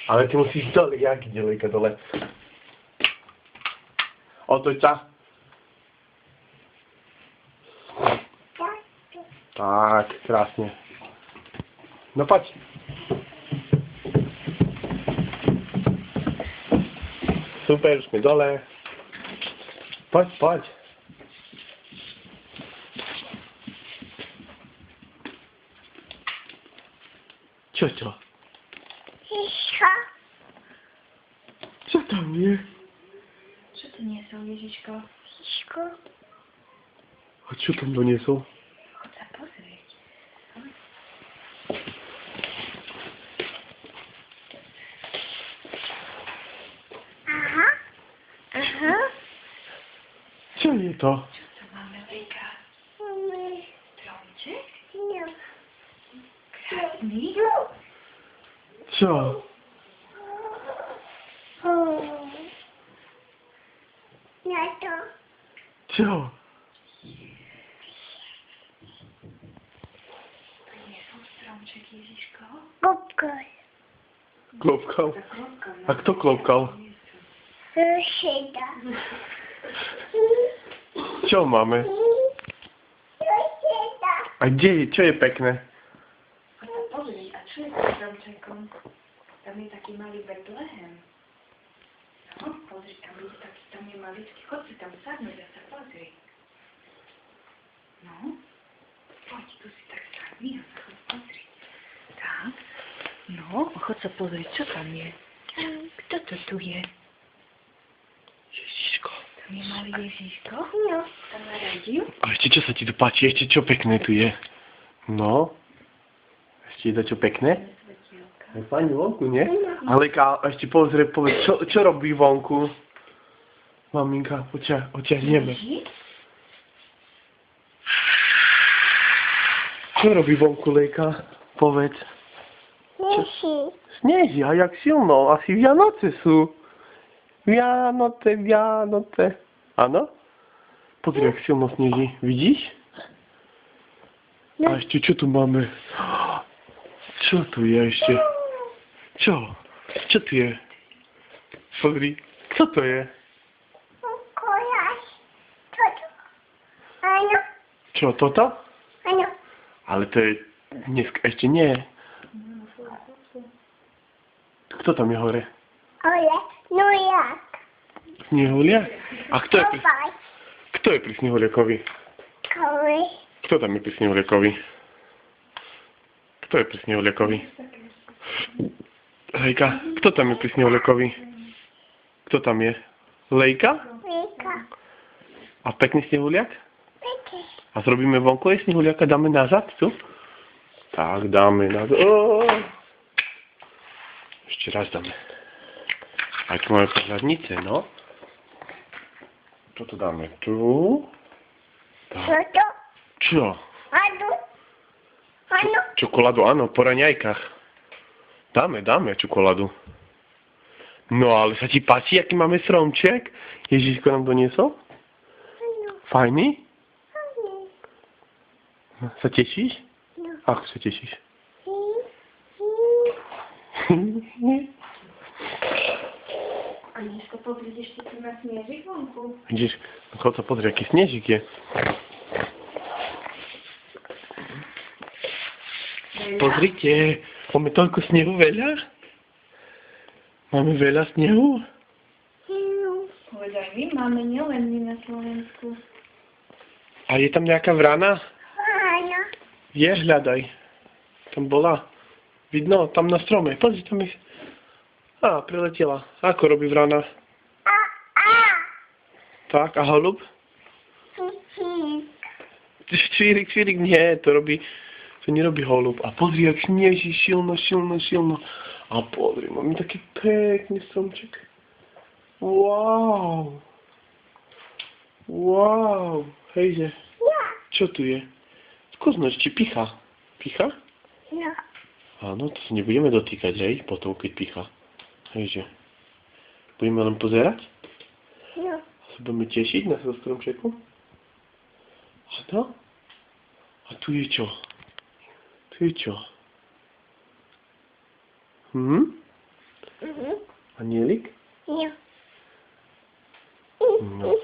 Ale ty musíš dole, jak ide Lejka dole? Otoč sa. Tak, krásne. No poď. Super, už sme dole. Poď, poď. Čo to? Ježiško. Čo tam je? Čo to niesol, Ježiško? Ježiško. A čo tam doniesol? Choď sa pozrieť. Aha. Aha. Čo je to? Čo to máme, Lejka? Máme. Stromček? Nie. Krásny? Čo? Na to. Čo? Niesol stromček, Ježiško? Klopkal. Klopkal. A kto klopkal? Suseda. Čo máme? Suseda. A kde je? Čo je pekné? Choď sa pozrieť, a čo je s stromčekom? Tam je taký malý Betlehem. No, pozri, tam je taký, tam je maličký. Choď si tam sadnúť a sa pozri. No, poď, tu si tak sadni a sa choď pozrieť. Tak, no, choď sa pozrieť, čo tam je. Kto to tu je? Ježiško. Tam je malý Ježiško? No. Tam naradil? A ešte čo sa ti tu páči? Ešte čo pekné tu je? No? Ešte je to čo pekné? Je fajn vonku, nie? Ale ešte povedz, čo robí vonku? Maminka, oťahneme. Čo robí vonku, Lejka? Povedz. Sneží, a jak silno? Asi Vianoce sú. Vianoce. Áno? Pozri, jak silno sneží. Vidíš? A ešte čo tu máme? Čo tu je ešte? Čo? Čo tu je? Pozri, co to je? Koláš. Toto. Áno. Čo, toto? Áno. Ale to je dneska ešte nie. Kto tam je hore? Ole. No jak? Snehuliak? A kto je pri... Kopaj. Kto je pri Snehuliakovi? Koły. Kto tam je pri Snehuliakovi? Kto je pri Snehuliakovi? Hejka, kto tam je pri Snehuliakovi? Kto tam je? Lejka? Wika. A pekný Snehuliak? Peki. A zrobíme vonku aj Snehuliaka, dáme nazad tu? Tak, dáme nazad. Ešte raz dáme. A tu máme požarnice, no. Toto dáme tu. Tak. Toto. Čo? Áno. Áno. Čokoládu, áno, po raňajkách. Dáme čokoládu. No ale sa ti páči, aký máme stromček? Ježiško nám doniesol? Áno. Fajný? Áno. Sa tešíš? No. Ako sa tešíš? A dneska pozrieť ešte tu na snežik vonku. Vidíš, chod sa pozrieť, aký snežik je. Pozrite, máme toľko snehu veľa? Máme veľa snehu? Veď aj my máme, nielen my na Slovensku. A je tam nejaká vrana? Áno. Je, hľadaj. Tam bola. Vidno, tam na strome. Pozri, tam je. Á, priletela. Ako robí vrana? Tak, a holub? Čvírik, nie, to nerobí holub. A pozri, jak sneží, silno. A pozri, máme taký pekný stromček. Wow. Hejže. Čo tu je? Skúsnoč, či picha. Picha? No. Áno, to sa nebudeme dotýkať, hej, potom, keď picha. Hejže. Budeme len pozerať? No. Sa budeme tešiť na svojom stromčeku? Áno? A tu je čo? Tu je čo? Anielik? Nie. No.